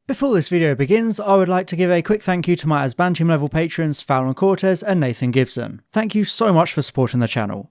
Before this video begins, I would like to give a quick thank you to my Asban Team level patrons Fallon Cortez and Nathan Gibson. Thank you so much for supporting the channel.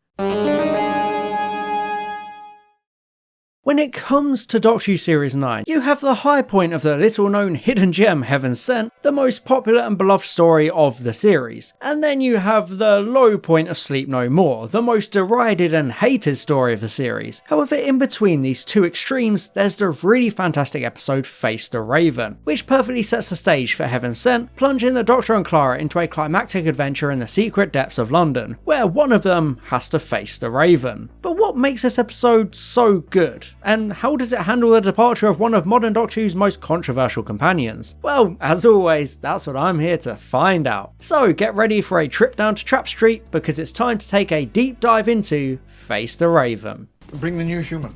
When it comes to Doctor Who Series 9, you have the high point of the little known hidden gem Heaven Sent, the most popular and beloved story of the series. And then you have the low point of Sleep No More, the most derided and hated story of the series. However, in between these two extremes, there's the really fantastic episode Face the Raven, which perfectly sets the stage for Heaven Sent, plunging the Doctor and Clara into a climactic adventure in the secret depths of London, where one of them has to face the Raven. But what makes this episode so good? And how does it handle the departure of one of modern Doctor Who's most controversial companions? Well, as always, that's what I'm here to find out. So get ready for a trip down to Trap Street, because it's time to take a deep dive into Face the Raven. Bring the new human.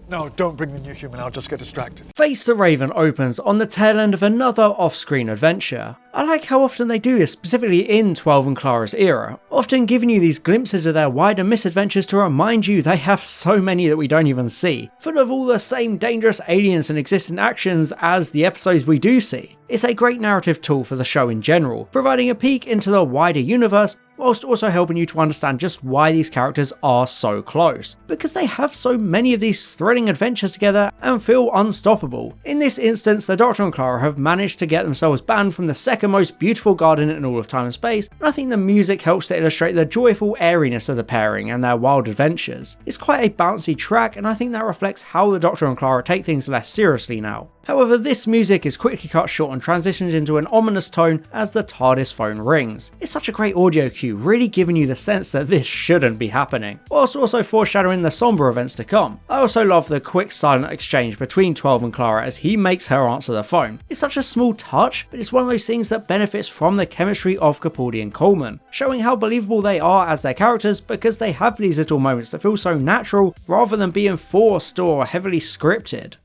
No, don't bring the new human, I'll just get distracted. Face the Raven opens on the tail end of another off-screen adventure. I like how often they do this, specifically in 12 and Clara's era, often giving you these glimpses of their wider misadventures to remind you they have so many that we don't even see, full of all the same dangerous aliens and existent actions as the episodes we do see. It's a great narrative tool for the show in general, providing a peek into the wider universe, whilst also helping you to understand just why these characters are so close, because they have so many of these thrilling adventures together and feel unstoppable. In this instance, the Doctor and Clara have managed to get themselves banned from the second most beautiful garden in all of time and space, and I think the music helps to illustrate the joyful airiness of the pairing and their wild adventures. It's quite a bouncy track, and I think that reflects how the Doctor and Clara take things less seriously now. However, this music is quickly cut short and transitions into an ominous tone as the TARDIS phone rings. It's such a great audio cue, really giving you the sense that this shouldn't be happening, whilst also foreshadowing the somber events to come. I also love the quick silent exchange between 12 and Clara as he makes her answer the phone. It's such a small touch, but it's one of those things that benefits from the chemistry of Capaldi and Coleman, showing how believable they are as their characters because they have these little moments that feel so natural rather than being forced or heavily scripted.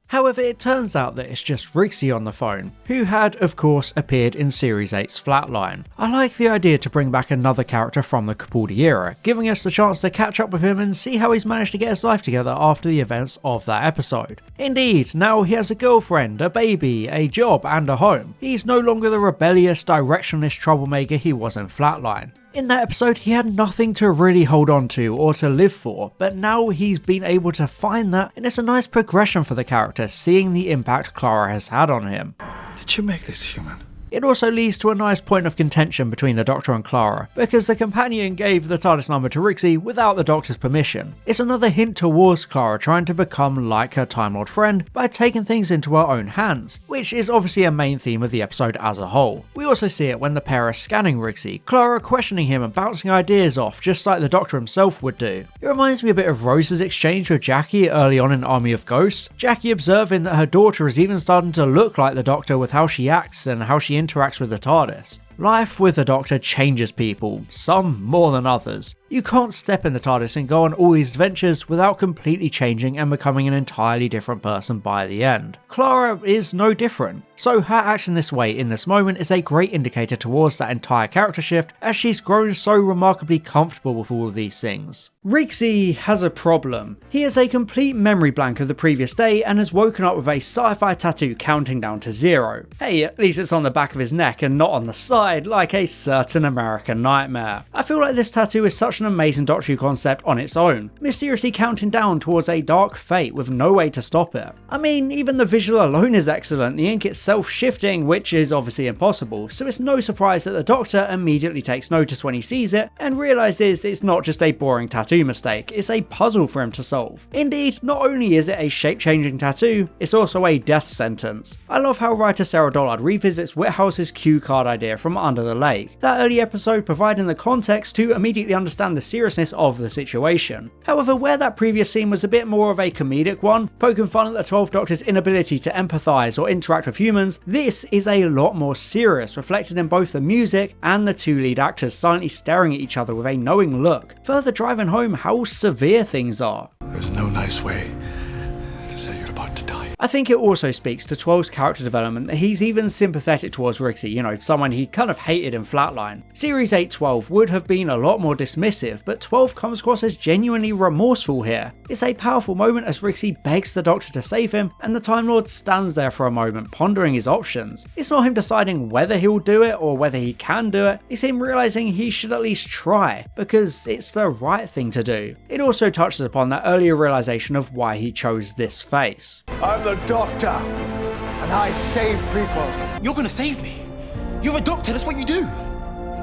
However, it turns out that it's just Rixie on the phone, who had, of course, appeared in Series 8's Flatline. I like the idea to bring back another character from the Capaldi era, giving us the chance to catch up with him and see how he's managed to get his life together after the events of that episode. Indeed, now he has a girlfriend, a baby, a job and a home. He's no longer the rebellious, directionless troublemaker he was in Flatline. In that episode, he had nothing to really hold on to or to live for, but now he's been able to find that, and it's a nice progression for the character, seeing the impact Clara has had on him. Did you make this human? It also leads to a nice point of contention between the Doctor and Clara, because the companion gave the TARDIS number to Rixie without the Doctor's permission. It's another hint towards Clara trying to become like her Time Lord friend by taking things into her own hands, which is obviously a main theme of the episode as a whole. We also see it when the pair are scanning Rixie, Clara questioning him and bouncing ideas off just like the Doctor himself would do. It reminds me a bit of Rose's exchange with Jackie early on in Army of Ghosts, Jackie observing that her daughter is even starting to look like the Doctor with how she acts and how she interacts with the TARDIS. Life with the Doctor changes people, some more than others. You can't step in the TARDIS and go on all these adventures without completely changing and becoming an entirely different person by the end. Clara is no different, so her action this way in this moment is a great indicator towards that entire character shift as she's grown so remarkably comfortable with all of these things. Rixie has a problem. He has a complete memory blank of the previous day and has woken up with a sci-fi tattoo counting down to 0. Hey, at least it's on the back of his neck and not on the side like a certain American nightmare. I feel like this tattoo is such an amazing Doctor Who concept on its own, mysteriously counting down towards a dark fate with no way to stop it. I mean, even the visual alone is excellent, the ink itself shifting, which is obviously impossible, so it's no surprise that the Doctor immediately takes notice when he sees it and realises it's not just a boring tattoo mistake, it's a puzzle for him to solve. Indeed, not only is it a shape-changing tattoo, it's also a death sentence. I love how writer Sarah Dollard revisits Whithouse's cue card idea from Under the Lake, that early episode providing the context to immediately understand the seriousness of the situation. However, where that previous scene was a bit more of a comedic one, poking fun at the 12th Doctor's inability to empathise or interact with humans, this is a lot more serious, reflected in both the music and the two lead actors silently staring at each other with a knowing look, further driving home how severe things are. There's no nice way to say you're about to die. I think it also speaks to 12's character development that he's even sympathetic towards Rixie, you know, someone he kind of hated in Flatline. Series 8 12 would have been a lot more dismissive, but 12 comes across as genuinely remorseful here. It's a powerful moment as Rixie begs the Doctor to save him, and the Time Lord stands there for a moment pondering his options. It's not him deciding whether he'll do it or whether he can do it, it's him realising he should at least try, because it's the right thing to do. It also touches upon that earlier realisation of why he chose this face. I'm the Doctor, and I save people. You're gonna save me. You're a doctor, that's what you do.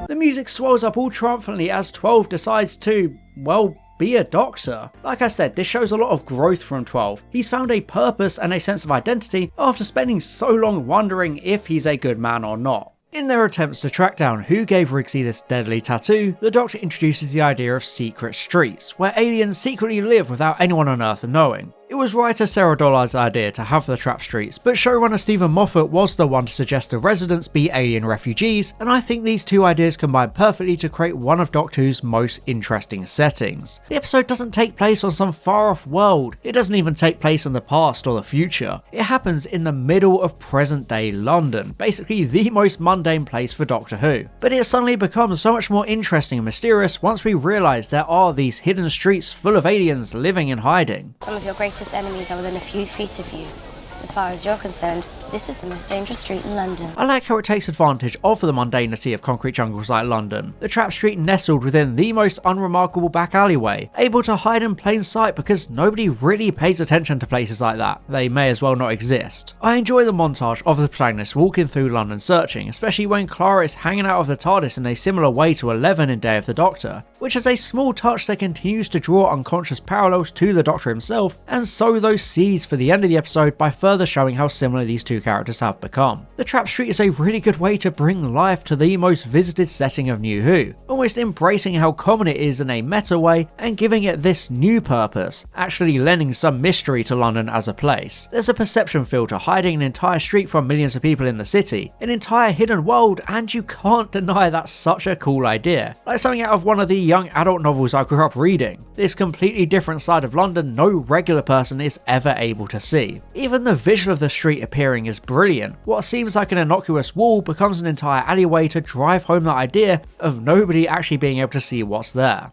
The music swells up all triumphantly as 12 decides to, well, be a doctor. Like I said, this shows a lot of growth from 12. He's found a purpose and a sense of identity after spending so long wondering if he's a good man or not. In their attempts to track down who gave Rixie this deadly tattoo, the Doctor introduces the idea of secret streets, where aliens secretly live without anyone on Earth knowing. It was writer Sarah Dollard's idea to have the trap streets, but showrunner Stephen Moffat was the one to suggest the residents be alien refugees, and I think these two ideas combine perfectly to create one of Doctor Who's most interesting settings. The episode doesn't take place on some far-off world, it doesn't even take place in the past or the future. It happens in the middle of present-day London, basically the most mundane place for Doctor Who. But it suddenly becomes so much more interesting and mysterious once we realise there are these hidden streets full of aliens living in hiding. Some of your greatest enemies are within a few feet of you. As far as you're concerned, this is the most dangerous street in London. I like how it takes advantage of the mundanity of concrete jungles like London. The trap street nestled within the most unremarkable back alleyway, able to hide in plain sight because nobody really pays attention to places like that. They may as well not exist. I enjoy the montage of the protagonists walking through London searching, especially when Clara is hanging out of the TARDIS in a similar way to 11 in Day of the Doctor, which is a small touch that continues to draw unconscious parallels to the Doctor himself and sow those seeds for the end of the episode by further showing how similar these two characters have become. The trap street is a really good way to bring life to the most visited setting of New Who, almost embracing how common it is in a meta way and giving it this new purpose, actually lending some mystery to London as a place. There's a perception filter hiding an entire street from millions of people in the city, an entire hidden world, and you can't deny that's such a cool idea, like something out of one of the young adult novels I grew up reading. This completely different side of London no regular person is ever able to see. Even the visual of the street appearing is brilliant. What seems like an innocuous wall becomes an entire alleyway to drive home the idea of nobody actually being able to see what's there.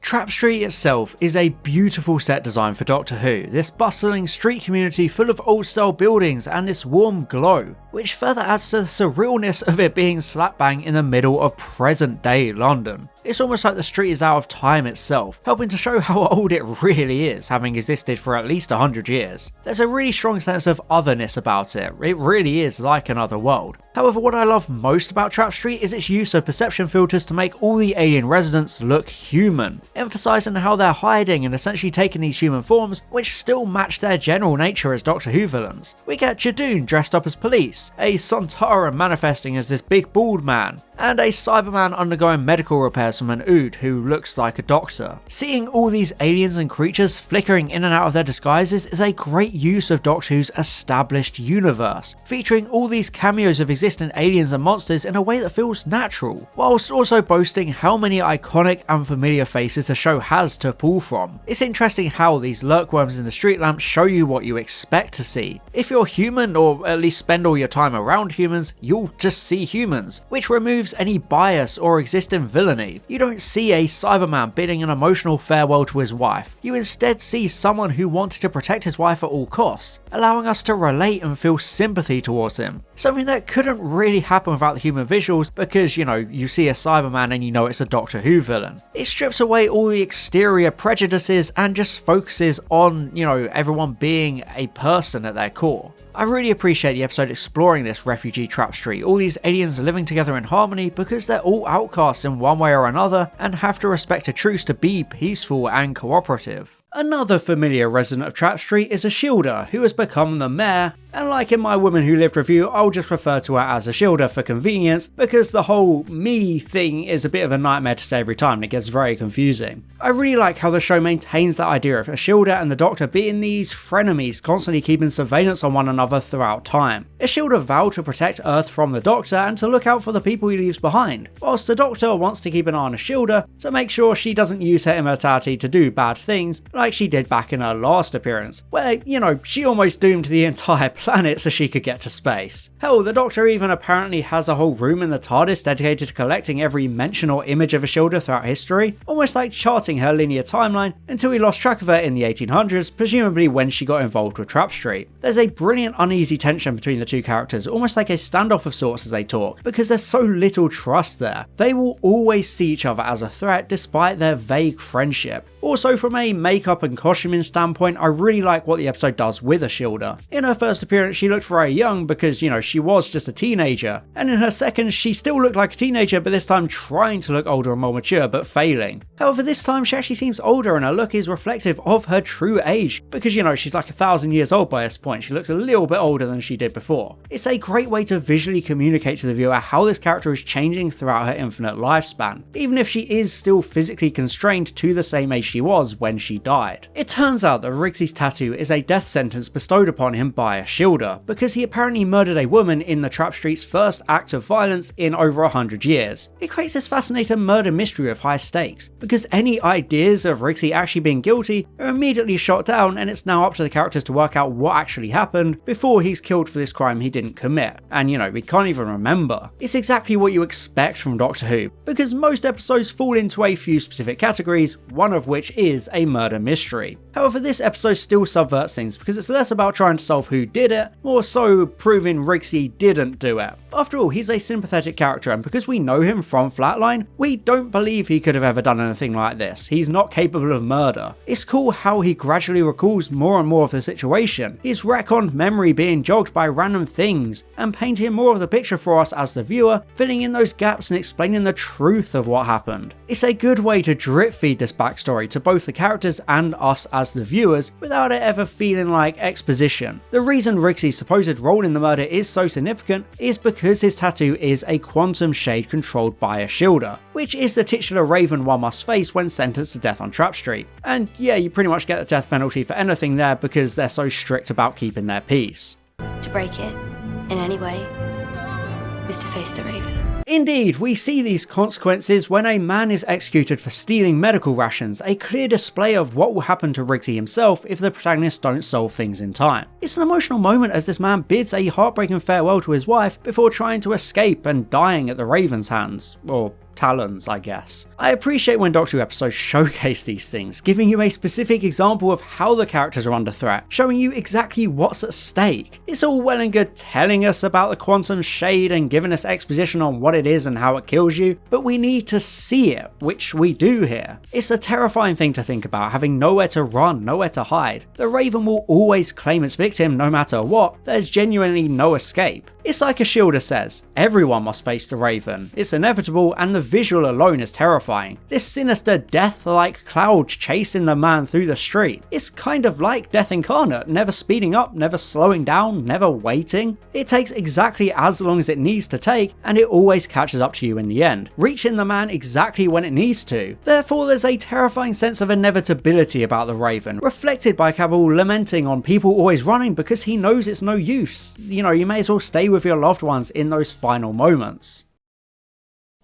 Trap Street itself is a beautiful set design for Doctor Who, this bustling street community full of old style buildings and this warm glow, which further adds to the surrealness of it being slap bang in the middle of present day London. It's almost like the street is out of time itself, helping to show how old it really is, having existed for at least 100 years. There's a really strong sense of otherness about it, it really is like another world. However, what I love most about Trap Street is its use of perception filters to make all the alien residents look human, emphasising how they're hiding and essentially taking these human forms which still match their general nature as Doctor Who villains. We get Jadoon dressed up as police, a Sontara manifesting as this big bald man, and a Cyberman undergoing medical repairs from an Ood who looks like a doctor. Seeing all these aliens and creatures flickering in and out of their disguises is a great use of Doctor Who's established universe, featuring all these cameos of existing aliens and monsters in a way that feels natural, whilst also boasting how many iconic and familiar faces the show has to pull from. It's interesting how these lurkworms in the street lamps show you what you expect to see. If you're human, or at least spend all your time around humans, you'll just see humans, which removes any bias or existing villainy. You don't see a Cyberman bidding an emotional farewell to his wife. You instead see someone who wanted to protect his wife at all costs, allowing us to relate and feel sympathy towards him. Something that couldn't really happen without the human visuals because, you know, you see a Cyberman and you know it's a Doctor Who villain. It strips away all the exterior prejudices and just focuses on, you know, everyone being a person at their core. I really appreciate the episode exploring this refugee trap street, all these aliens living together in harmony because they're all outcasts in one way or another and have to respect a truce to be peaceful and cooperative. Another familiar resident of Trap Street is a shielder who has become the mayor and like in my Woman Who Lived review, I'll just refer to her as Ashilda for convenience, because the whole me thing is a bit of a nightmare to say every time and it gets very confusing. I really like how the show maintains that idea of Ashilda and the Doctor being these frenemies, constantly keeping surveillance on one another throughout time. Ashilda vowed to protect Earth from the Doctor and to look out for the people he leaves behind, whilst the Doctor wants to keep an eye on Ashilda to make sure she doesn't use her immortality to do bad things like she did back in her last appearance, where, you know, she almost doomed the entire planet so she could get to space. Hell, the Doctor even apparently has a whole room in the TARDIS dedicated to collecting every mention or image of Ashilda throughout history, almost like charting her linear timeline until he lost track of her in the 1800s, presumably when she got involved with Trap Street. There's a brilliant uneasy tension between the two characters, almost like a standoff of sorts as they talk, because there's so little trust there. They will always see each other as a threat despite their vague friendship. Also, from a makeup and costuming standpoint, I really like what the episode does with Ashilda. In her first appearance, she looked very young because, you know, she was just a teenager, and in her second, she still looked like a teenager, but this time trying to look older and more mature, but failing. However, this time she actually seems older and her look is reflective of her true age, because, you know, she's like 1,000 years old by this point. She looks a little bit older than she did before. It's a great way to visually communicate to the viewer how this character is changing throughout her infinite lifespan, even if she is still physically constrained to the same age she was when she died. It turns out that Rixie's tattoo is a death sentence bestowed upon him by Ashilda, because he apparently murdered a woman in the Trap Street's first act of violence in over 100 years. It creates this fascinating murder mystery of high stakes, because any ideas of Rixie actually being guilty are immediately shot down, and it's now up to the characters to work out what actually happened before he's killed for this crime he didn't commit. And, you know, we can't even remember. It's exactly what you expect from Doctor Who, because most episodes fall into a few specific categories, one of which is a murder mystery. However, this episode still subverts things because it's less about trying to solve who did it, more so proving Rixie didn't do it. After all, he's a sympathetic character, and because we know him from Flatline, we don't believe he could have ever done anything like this. He's not capable of murder. It's cool how he gradually recalls more and more of the situation, his retconned memory being jogged by random things, and painting more of the picture for us as the viewer, filling in those gaps and explaining the truth of what happened. It's a good way to drip feed this backstory to both the characters and us as the viewers without it ever feeling like exposition. The reason Rixie's supposed role in the murder is so significant is because his tattoo is a quantum shade controlled by Ashilda, which is the titular raven one must face when sentenced to death on Trap Street. And yeah, you pretty much get the death penalty for anything there because they're so strict about keeping their peace. To break it, in any way, is to face the raven. Indeed, we see these consequences when a man is executed for stealing medical rations, a clear display of what will happen to Rixie himself if the protagonists don't solve things in time. It's an emotional moment as this man bids a heartbreaking farewell to his wife before trying to escape and dying at the Raven's hands, or talons, I guess. I appreciate when Doctor Who episodes showcase these things, giving you a specific example of how the characters are under threat, showing you exactly what's at stake. It's all well and good telling us about the quantum shade and giving us exposition on what it is and how it kills you, but we need to see it, which we do here. It's a terrifying thing to think about, having nowhere to run, nowhere to hide. The Raven will always claim its victim no matter what, there's genuinely no escape. It's like Ashilda says, everyone must face the Raven. It's inevitable, and the visual alone is terrifying. This sinister death-like cloud chasing the man through the street. It's kind of like Death Incarnate, never speeding up, never slowing down, never waiting. It takes exactly as long as it needs to take, and it always catches up to you in the end, reaching the man exactly when it needs to. Therefore, there's a terrifying sense of inevitability about the Raven, reflected by Cabal lamenting on people always running because he knows it's no use. You know, you may as well stay with your loved ones in those final moments.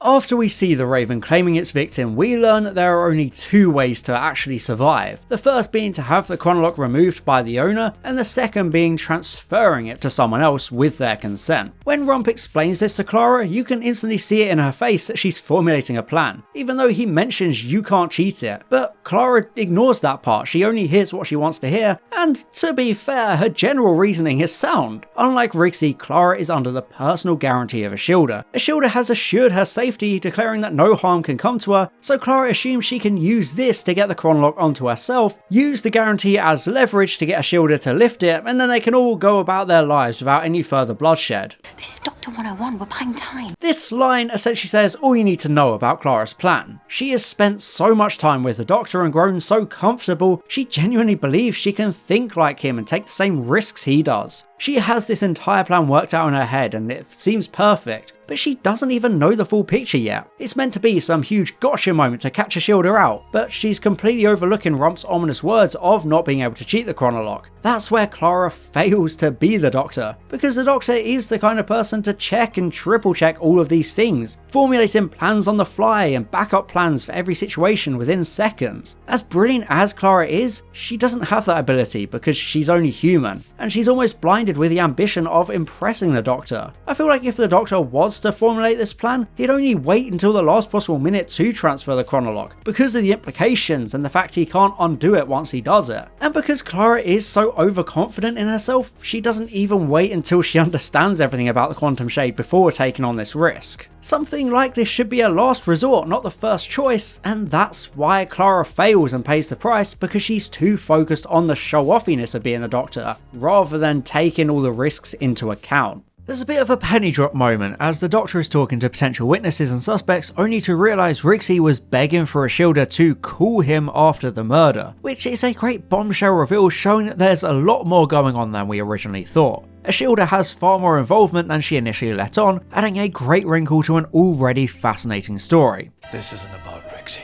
After we see the Raven claiming its victim, we learn that there are only two ways to actually survive. The first being to have the chronolock removed by the owner, and the second being transferring it to someone else with their consent. When Rump explains this to Clara, you can instantly see it in her face that she's formulating a plan, even though he mentions you can't cheat it. But Clara ignores that part, she only hears what she wants to hear, and to be fair, her general reasoning is sound. Unlike Rixie, Clara is under the personal guarantee of Ashilda. Ashilda has assured her safety, declaring that no harm can come to her, so Clara assumes she can use this to get the chronolock onto herself, use the guarantee as leverage to get Ashilda to lift it, and then they can all go about their lives without any further bloodshed. This is Doctor 101, we're buying time. This line essentially says all you need to know about Clara's plan. She has spent so much time with the Doctor and grown so comfortable, she genuinely believes she can think like him and take the same risks he does. She has this entire plan worked out in her head and it seems perfect, but she doesn't even know the full picture yet. It's meant to be some huge gotcha moment to catch Ashilda out, but she's completely overlooking Rump's ominous words of not being able to cheat the chronologue. That's where Clara fails to be the Doctor, because the Doctor is the kind of person to check and triple check all of these things, formulating plans on the fly and backup plans for every situation within seconds. As brilliant as Clara is, she doesn't have that ability because she's only human, and she's almost blinded with the ambition of impressing the Doctor. I feel like if the Doctor was to formulate this plan, he'd only wait until the last possible minute to transfer the chronologue, because of the implications and the fact he can't undo it once he does it. And because Clara is so overconfident in herself, she doesn't even wait until she understands everything about the quantum shade before taking on this risk. Something like this should be a last resort, not the first choice, and that's why Clara fails and pays the price, because she's too focused on the show-offiness of being the Doctor, rather than taking all the risks into account. There's a bit of a penny drop moment as the Doctor is talking to potential witnesses and suspects, only to realise Rixie was begging for Ashilda to call him after the murder, which is a great bombshell reveal showing that there's a lot more going on than we originally thought. Ashilda has far more involvement than she initially let on, adding a great wrinkle to an already fascinating story. This isn't about Rixie.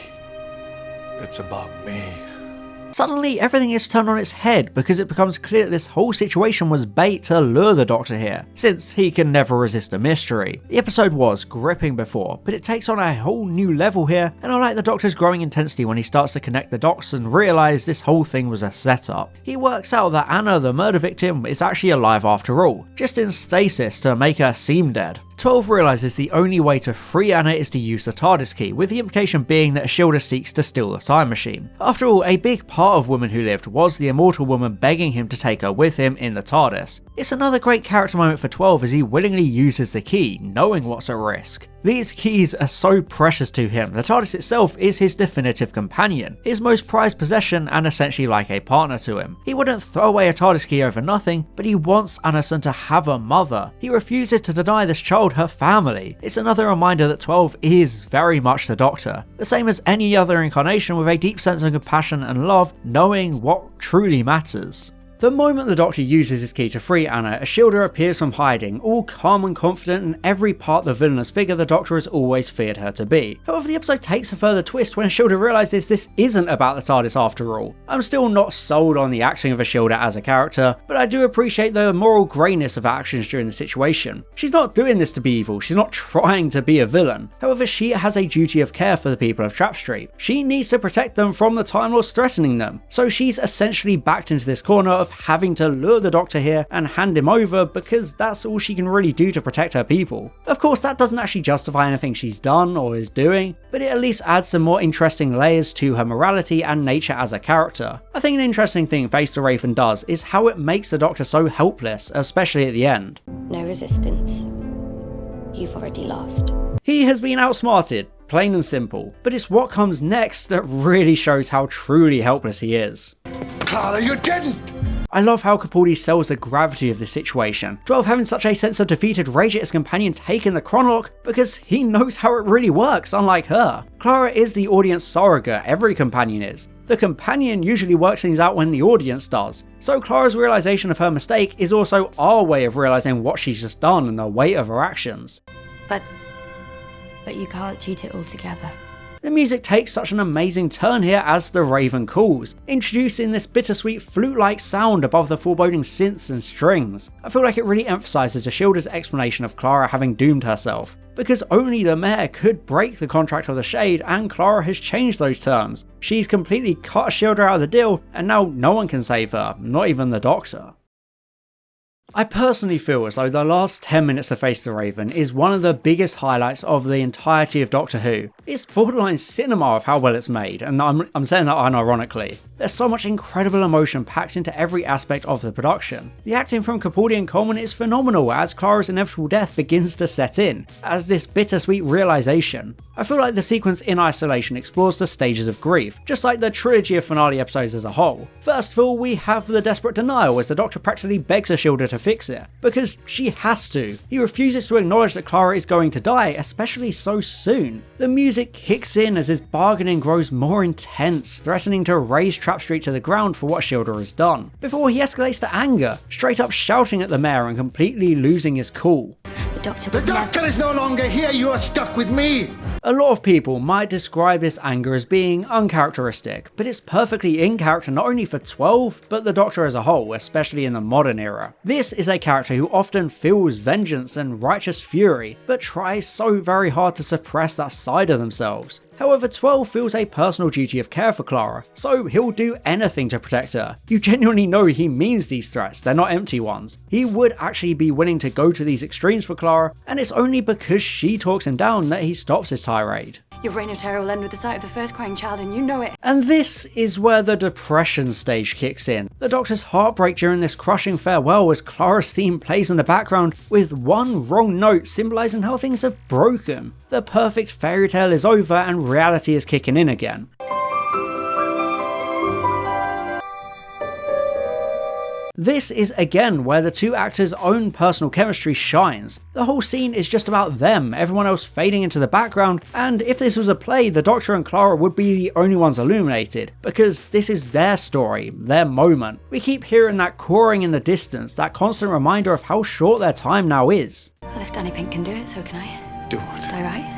It's about me. Suddenly, everything is turned on its head because it becomes clear that this whole situation was bait to lure the Doctor here, since he can never resist a mystery. The episode was gripping before, but it takes on a whole new level here, and I like the Doctor's growing intensity when he starts to connect the dots and realise this whole thing was a setup. He works out that Anna, the murder victim, is actually alive after all, just in stasis to make her seem dead. 12 realises the only way to free Anna is to use the TARDIS key, with the implication being that Ashilda seeks to steal the time machine. After all, a big part of Woman Who Lived was the immortal woman begging him to take her with him in the TARDIS. It's another great character moment for 12 as he willingly uses the key, knowing what's at risk. These keys are so precious to him. The TARDIS itself is his definitive companion, his most prized possession, and essentially like a partner to him. He wouldn't throw away a TARDIS key over nothing, but he wants Anderson to have a mother. He refuses to deny this child her family. It's another reminder that 12 is very much the Doctor, the same as any other incarnation, with a deep sense of compassion and love, knowing what truly matters. The moment the Doctor uses his key to free Anna, Ashilda appears from hiding, all calm and confident in every part the villainous figure the Doctor has always feared her to be. However, the episode takes a further twist when Ashilda realises this isn't about the TARDIS after all. I'm still not sold on the acting of Ashilda as a character, but I do appreciate the moral greyness of her actions during the situation. She's not doing this to be evil, she's not trying to be a villain. However, she has a duty of care for the people of Trap Street. She needs to protect them from the Time Lords threatening them, so she's essentially backed into this corner of having to lure the Doctor here and hand him over because that's all she can really do to protect her people. Of course, that doesn't actually justify anything she's done or is doing, but it at least adds some more interesting layers to her morality and nature as a character. I think an interesting thing Face the Raven does is how it makes the Doctor so helpless, especially at the end. No resistance. You've already lost. He has been outsmarted, plain and simple, but it's what comes next that really shows how truly helpless he is. Clara, you didn't! I love how Capaldi sells the gravity of this situation. 12 having such a sense of defeated rage at his companion taking the chronologue because he knows how it really works, unlike her. Clara is the audience surrogate, every companion is. The companion usually works things out when the audience does. So Clara's realisation of her mistake is also our way of realising what she's just done and the weight of her actions. But you can't cheat it all together. The music takes such an amazing turn here as the Raven calls, introducing this bittersweet flute-like sound above the foreboding synths and strings. I feel like it really emphasises Ashilda's explanation of Clara having doomed herself, because only the Mayor could break the contract of the Shade, and Clara has changed those terms. She's completely cut Ashilda out of the deal, and now no one can save her, not even the Doctor. I personally feel as though the last 10 minutes of Face the Raven is one of the biggest highlights of the entirety of Doctor Who. It's borderline cinema of how well it's made, and I'm saying that unironically. There's so much incredible emotion packed into every aspect of the production. The acting from Capaldi and Coleman is phenomenal as Clara's inevitable death begins to set in, as this bittersweet realisation. I feel like the sequence in isolation explores the stages of grief, just like the trilogy of finale episodes as a whole. First of all, we have the desperate denial as the Doctor practically begs Ashilda to fix it, because she has to. He refuses to acknowledge that Clara is going to die, especially so soon. The music kicks in as his bargaining grows more intense, threatening to raise trap Street to the ground for what Shielder has done, before he escalates to anger, straight up shouting at the mayor and completely losing his cool. The doctor is no longer here, you are stuck with me! A lot of people might describe this anger as being uncharacteristic, but it's perfectly in character not only for 12, but the Doctor as a whole, especially in the modern era. This is a character who often feels vengeance and righteous fury, but tries so very hard to suppress that side of themselves. However, 12 feels a personal duty of care for Clara, so he'll do anything to protect her. You genuinely know he means these threats, they're not empty ones. He would actually be willing to go to these extremes for Clara, and it's only because she talks him down that he stops his tirade. Your reign of terror will end with the sight of the first crying child, and you know it. And this is where the depression stage kicks in. The Doctor's heartbreak during this crushing farewell as Clara's theme plays in the background, with one wrong note symbolising how things have broken. The perfect fairy tale is over and reality is kicking in again. This is again where the two actors' own personal chemistry shines. The whole scene is just about them, everyone else fading into the background, and if this was a play, the Doctor and Clara would be the only ones illuminated, because this is their story, their moment. We keep hearing that cawing in the distance, that constant reminder of how short their time now is. Well, if Danny Pink can do it, so can I. Do what? Die right?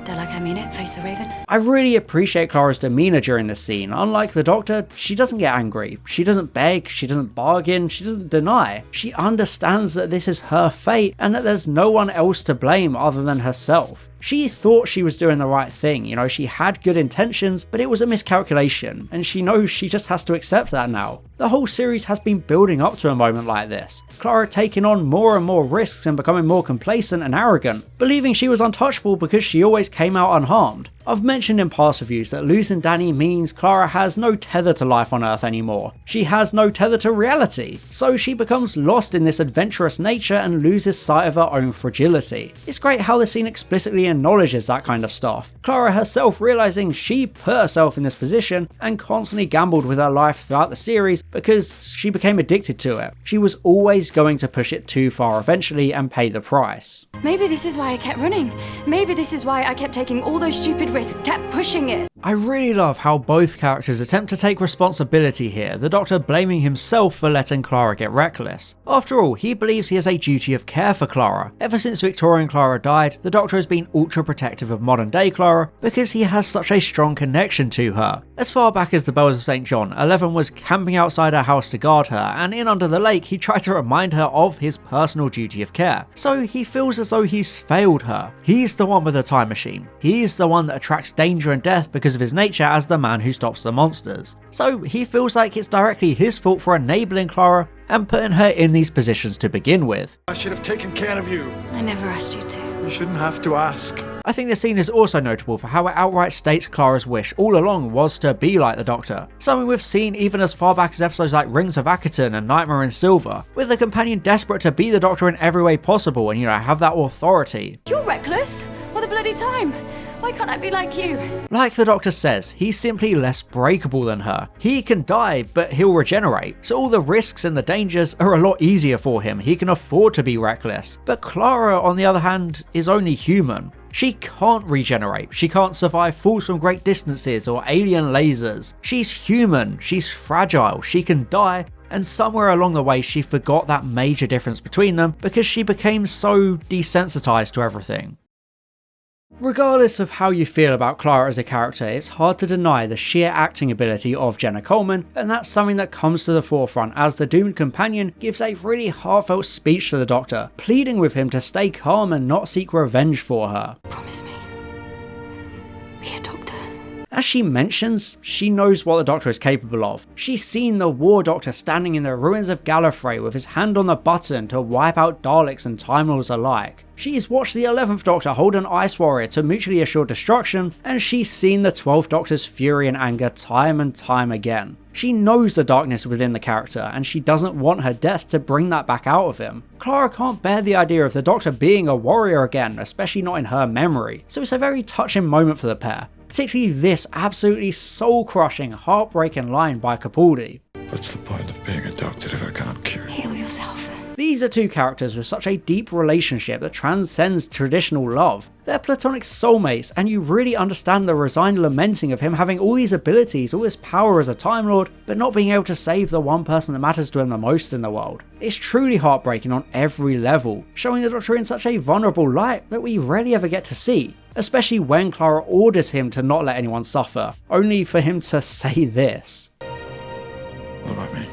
Die like I mean it, face the Raven. I really appreciate Clara's demeanour during this scene. Unlike the Doctor, she doesn't get angry, she doesn't beg, she doesn't bargain, she doesn't deny. She understands that this is her fate and that there's no one else to blame other than herself. She thought she was doing the right thing, you know, she had good intentions, but it was a miscalculation, and she knows she just has to accept that now. The whole series has been building up to a moment like this. Clara taking on more and more risks and becoming more complacent and arrogant, believing she was untouchable because she always came out unharmed. I've mentioned in past reviews that losing Danny means Clara has no tether to life on Earth anymore. She has no tether to reality, so she becomes lost in this adventurous nature and loses sight of her own fragility. It's great how the scene explicitly acknowledges that kind of stuff. Clara herself realizing she put herself in this position and constantly gambled with her life throughout the series because she became addicted to it. She was always going to push it too far eventually and pay the price. Maybe this is why I kept running. Maybe this is why I kept taking all those stupid risks, kept pushing it. I really love how both characters attempt to take responsibility here, the Doctor blaming himself for letting Clara get reckless. After all, he believes he has a duty of care for Clara. Ever since Victorian Clara died, the Doctor has been ultra protective of modern day Clara because he has such a strong connection to her. As far back as the Bells of St. John, 11 was camping outside her house to guard her, and in Under the Lake he tried to remind her of his personal duty of care. So he feels as though he's failed her. He's the one with the time machine. He's the one that attracts danger and death because of his nature as the man who stops the monsters. So he feels like it's directly his fault for enabling Clara and putting her in these positions to begin with. I should have taken care of you. I never asked you to. You shouldn't have to ask. I think this scene is also notable for how it outright states Clara's wish all along was to be like the Doctor. Something we've seen even as far back as episodes like Rings of Akaton and Nightmare in Silver, with the companion desperate to be the Doctor in every way possible and, you know, have that authority. You're reckless all the bloody time. Why can't I be like you? Like the Doctor says, he's simply less breakable than her. He can die, but he'll regenerate, so all the risks and the dangers are a lot easier for him. He can afford to be reckless. But Clara, on the other hand, is only human. She can't regenerate, she can't survive falls from great distances or alien lasers. She's human, she's fragile, she can die, and somewhere along the way she forgot that major difference between them because she became so desensitized to everything. Regardless of how you feel about Clara as a character, it's hard to deny the sheer acting ability of Jenna Coleman, and that's something that comes to the forefront as the doomed companion gives a really heartfelt speech to the Doctor, pleading with him to stay calm and not seek revenge for her. Promise me. Be a doctor. As she mentions, she knows what the Doctor is capable of. She's seen the War Doctor standing in the ruins of Gallifrey with his hand on the button to wipe out Daleks and Time Lords alike. She's watched the 11th Doctor hold an Ice Warrior to mutually assured destruction, and she's seen the 12th Doctor's fury and anger time and time again. She knows the darkness within the character, and she doesn't want her death to bring that back out of him. Clara can't bear the idea of the Doctor being a warrior again, especially not in her memory, so it's a very touching moment for the pair. Particularly this absolutely soul-crushing, heartbreaking line by Capaldi. What's the point of being a doctor if I can't cure you? Heal yourself. These are two characters with such a deep relationship that transcends traditional love. They're platonic soulmates, and you really understand the resigned lamenting of him having all these abilities, all this power as a Time Lord, but not being able to save the one person that matters to him the most in the world. It's truly heartbreaking on every level, showing the Doctor in such a vulnerable light that we rarely ever get to see, especially when Clara orders him to not let anyone suffer, only for him to say this. What about me?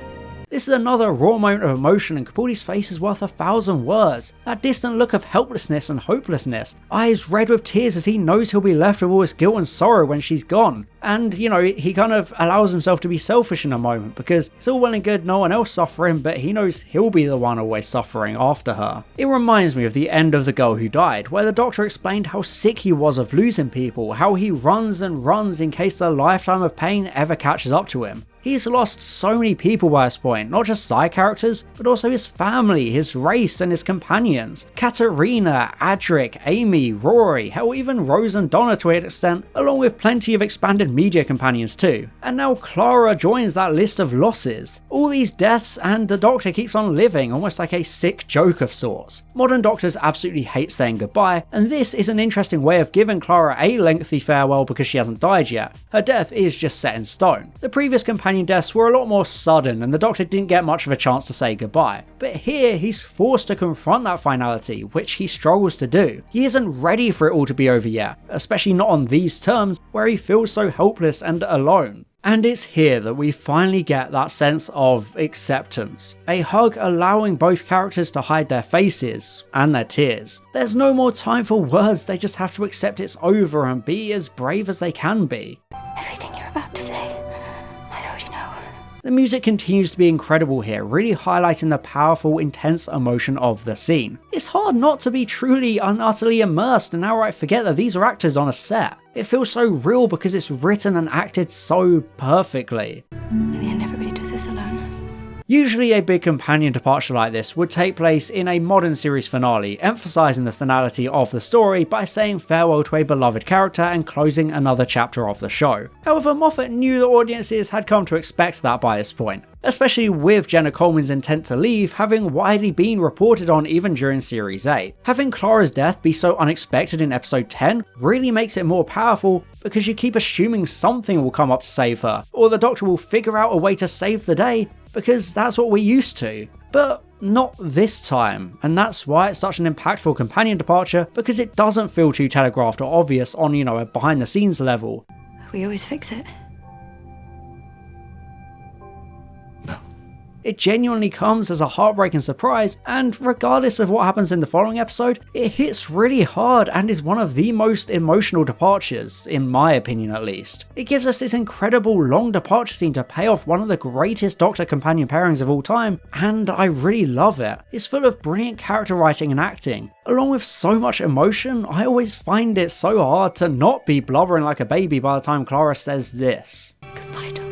This is another raw moment of emotion, and Capaldi's face is worth 1,000 words. That distant look of helplessness and hopelessness, eyes red with tears as he knows he'll be left with all his guilt and sorrow when she's gone. And, you know, he kind of allows himself to be selfish in a moment, because it's all well and good no one else suffering, but he knows he'll be the one always suffering after her. It reminds me of the end of The Girl Who Died, where the Doctor explained how sick he was of losing people, how he runs and runs in case the lifetime of pain ever catches up to him. He's lost so many people by this point, not just side characters, but also his family, his race, and his companions. Katarina, Adric, Amy, Rory, hell even Rose and Donna to an extent, along with plenty of expanded media companions too. And now Clara joins that list of losses. All these deaths, and the Doctor keeps on living, almost like a sick joke of sorts. Modern Doctors absolutely hate saying goodbye, and this is an interesting way of giving Clara a lengthy farewell because she hasn't died yet. Her death is just set in stone. The previous companion deaths were a lot more sudden, and the Doctor didn't get much of a chance to say goodbye. But here, he's forced to confront that finality, which he struggles to do. He isn't ready for it all to be over yet, especially not on these terms, where he feels so helpless and alone. And it's here that we finally get that sense of acceptance. A hug allowing both characters to hide their faces and their tears. There's no more time for words, they just have to accept it's over and be as brave as they can be. Everything you're about to say, I already know. The music continues to be incredible here, really highlighting the powerful, intense emotion of the scene. It's hard not to be truly and utterly immersed and outright forget that these are actors on a set. It feels so real because it's written and acted so perfectly. In the end, everybody does this alone. Usually a big companion departure like this would take place in a modern series finale, emphasising the finality of the story by saying farewell to a beloved character and closing another chapter of the show. However, Moffat knew that audiences had come to expect that by this point, especially with Jenna Coleman's intent to leave having widely been reported on even during Series 8. Having Clara's death be so unexpected in episode 10 really makes it more powerful because you keep assuming something will come up to save her, or the Doctor will figure out a way to save the day, because that's what we're used to. But not this time, and that's why it's such an impactful companion departure, because it doesn't feel too telegraphed or obvious on, a behind the scenes level. We always fix it. It genuinely comes as a heartbreaking surprise, and regardless of what happens in the following episode, it hits really hard and is one of the most emotional departures, in my opinion at least. It gives us this incredible long departure scene to pay off one of the greatest Doctor companion pairings of all time, and I really love it. It's full of brilliant character writing and acting. Along with so much emotion, I always find it so hard to not be blubbering like a baby by the time Clara says this. Goodbye, Doctor.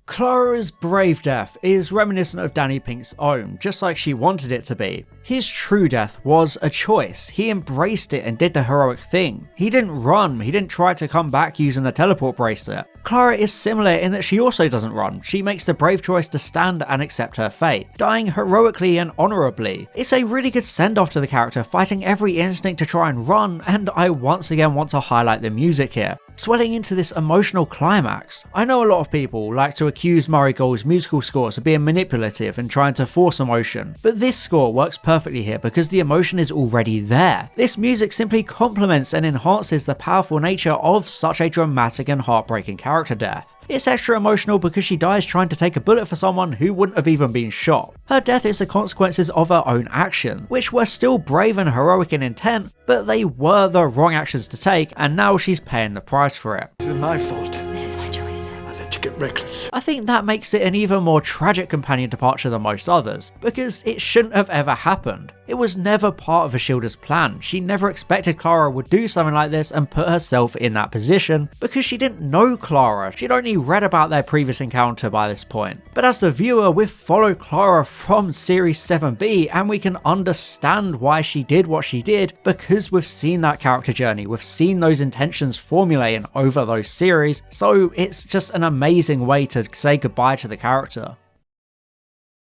Clara's brave death is reminiscent of Danny Pink's own, just like she wanted it to be. His true death was a choice. He embraced it and did the heroic thing. He didn't run, he didn't try to come back using the teleport bracelet. Clara is similar in that she also doesn't run. She makes the brave choice to stand and accept her fate, dying heroically and honourably. It's a really good send-off to the character, fighting every instinct to try and run, and I once again want to highlight the music here. Swelling into this emotional climax. I know a lot of people like to accuse Murray Gold's musical scores of being manipulative and trying to force emotion, but this score works perfectly here because the emotion is already there. This music simply complements and enhances the powerful nature of such a dramatic and heartbreaking character death. It's extra emotional because she dies trying to take a bullet for someone who wouldn't have even been shot. Her death is the consequences of her own actions, which were still brave and heroic in intent, but they were the wrong actions to take, and now she's paying the price for it. This is my fault. This is my choice. I let you get reckless. I think that makes it an even more tragic companion departure than most others, because it shouldn't have ever happened. It was never part of Ashilda's plan. She never expected Clara would do something like this and put herself in that position, because she didn't know Clara. She'd only read about their previous encounter by this point. But as the viewer, we've followed Clara from Series 7B, and we can understand why she did what she did, because we've seen that character journey, we've seen those intentions formulating over those series, so it's just an amazing way to say goodbye to the character.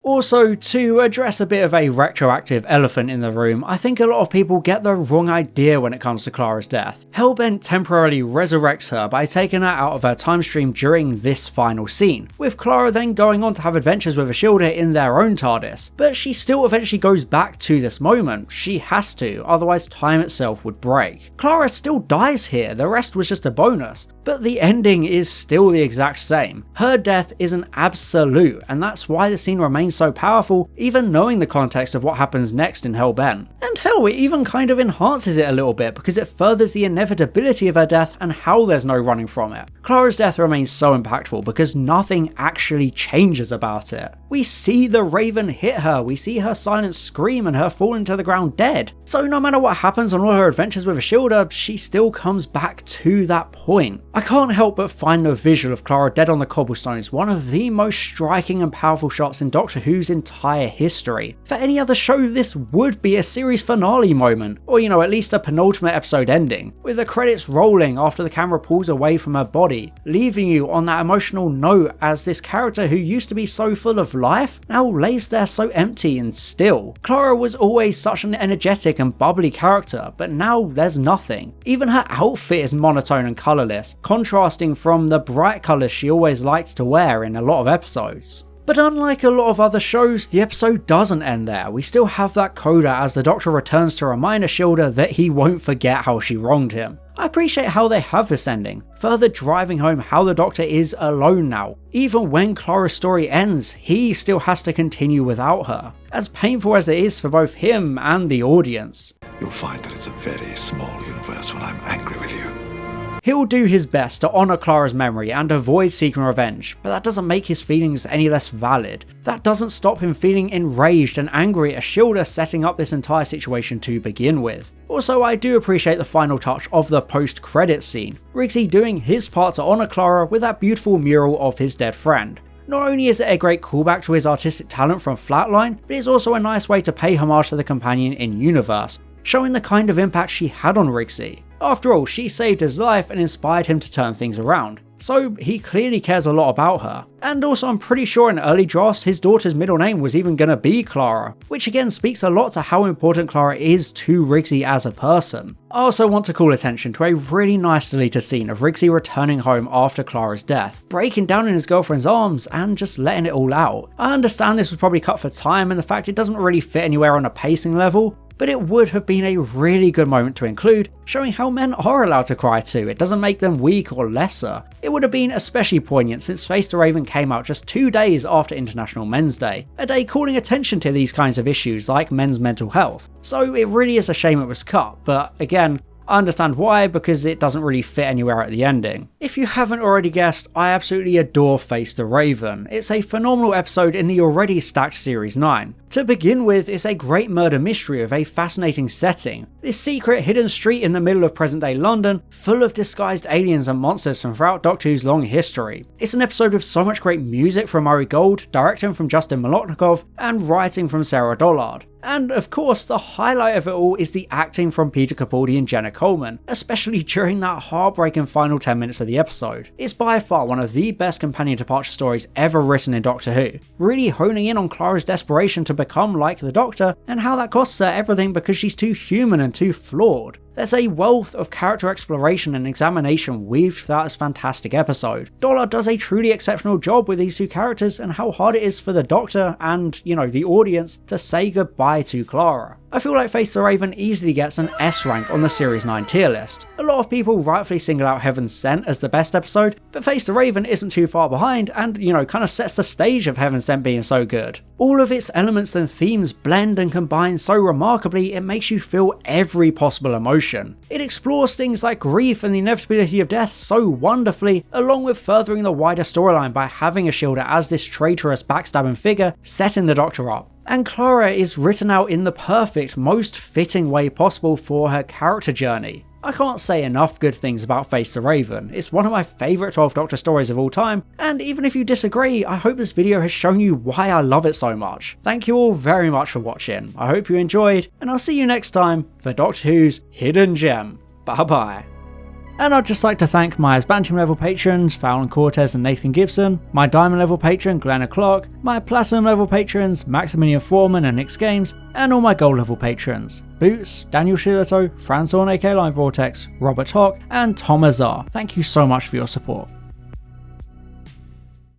Also, to address a bit of a retroactive elephant in the room, I think a lot of people get the wrong idea when it comes to Clara's death. Hellbent temporarily resurrects her by taking her out of her time stream during this final scene, with Clara then going on to have adventures with Ashilda in their own TARDIS, but she still eventually goes back to this moment. She has to, otherwise time itself would break. Clara still dies here, the rest was just a bonus, but the ending is still the exact same. Her death is an absolute, and that's why the scene remains so powerful, even knowing the context of what happens next in Hellbent. And hell, it even kind of enhances it a little bit because it furthers the inevitability of her death and how there's no running from it. Clara's death remains so impactful because nothing actually changes about it. We see the Raven hit her, we see her silent scream and her falling to the ground dead. So no matter what happens on all her adventures with Ashilda, she still comes back to that point. I can't help but find the visual of Clara dead on the cobblestones one of the most striking and powerful shots in Doctor Who's entire history. For any other show, this would be a series finale moment, or at least a penultimate episode ending, with the credits rolling after the camera pulls away from her body, leaving you on that emotional note as this character who used to be so full of life now lays there so empty and still. Clara was always such an energetic and bubbly character, but now there's nothing. Even her outfit is monotone and colourless, contrasting from the bright colours she always liked to wear in a lot of episodes. But unlike a lot of other shows, the episode doesn't end there. We still have that coda as the Doctor returns to remind Ashilda that he won't forget how she wronged him. I appreciate how they have this ending, further driving home how the Doctor is alone now. Even when Clara's story ends, he still has to continue without her, as painful as it is for both him and the audience. You'll find that it's a very small universe when I'm angry with you. He'll do his best to honour Clara's memory and avoid seeking revenge, but that doesn't make his feelings any less valid. That doesn't stop him feeling enraged and angry at Ashilda setting up this entire situation to begin with. Also, I do appreciate the final touch of the post-credits scene, Riggsy doing his part to honour Clara with that beautiful mural of his dead friend. Not only is it a great callback to his artistic talent from Flatline, but it's also a nice way to pay homage to the companion in universe, showing the kind of impact she had on Riggsy. After all, she saved his life and inspired him to turn things around, so he clearly cares a lot about her. And also, I'm pretty sure in early drafts his daughter's middle name was even gonna be Clara, which again speaks a lot to how important Clara is to Riggsy as a person. I also want to call attention to a really nice deleted scene of Riggsy returning home after Clara's death, breaking down in his girlfriend's arms and just letting it all out. I understand this was probably cut for time and the fact it doesn't really fit anywhere on a pacing level, but it would have been a really good moment to include, showing how men are allowed to cry too. It doesn't make them weak or lesser. It would have been especially poignant since Face the Raven came out just 2 days after International Men's Day, a day calling attention to these kinds of issues like men's mental health. So it really is a shame it was cut, but again, I understand why, because it doesn't really fit anywhere at the ending. If you haven't already guessed, I absolutely adore Face the Raven. It's a phenomenal episode in the already stacked Series 9. To begin with, it's a great murder mystery of a fascinating setting. This secret hidden street in the middle of present day London, full of disguised aliens and monsters from throughout Doctor Who's long history. It's an episode with so much great music from Murray Gold, directing from Justin Molotnikov, and writing from Sarah Dollard. And of course, the highlight of it all is the acting from Peter Capaldi and Jenna Coleman, especially during that heartbreaking final 10 minutes of the episode. It's by far one of the best companion departure stories ever written in Doctor Who, really honing in on Clara's desperation to become like the Doctor and how that costs her everything because she's too human and too flawed. There's a wealth of character exploration and examination weaved throughout this fantastic episode. Dollard does a truly exceptional job with these two characters and how hard it is for the Doctor and, the audience to say goodbye to Clara. I feel like Face the Raven easily gets an S rank on the Series 9 tier list. A lot of people rightfully single out Heaven's Sent as the best episode, but Face the Raven isn't too far behind and, kind of sets the stage of Heaven's Sent being so good. All of its elements and themes blend and combine so remarkably it makes you feel every possible emotion. It explores things like grief and the inevitability of death so wonderfully, along with furthering the wider storyline by having Ashilda as this traitorous backstabbing figure setting the Doctor up. And Clara is written out in the perfect, most fitting way possible for her character journey. I can't say enough good things about Face the Raven. It's one of my favourite 12th Doctor stories of all time, and even if you disagree, I hope this video has shown you why I love it so much. Thank you all very much for watching. I hope you enjoyed, and I'll see you next time for Doctor Who's Hidden Gem. Bye bye. And I'd just like to thank my Asbantium level patrons Fallon Cortez and Nathan Gibson, my Diamond level patron Glenna Clark, my Platinum level patrons Maximilian Foreman and Nick's Games, and all my Gold level patrons Boots, Daniel Shillito, Franzorn aka Line Vortex, Robert Hock, and Tom Azar. Thank you so much for your support.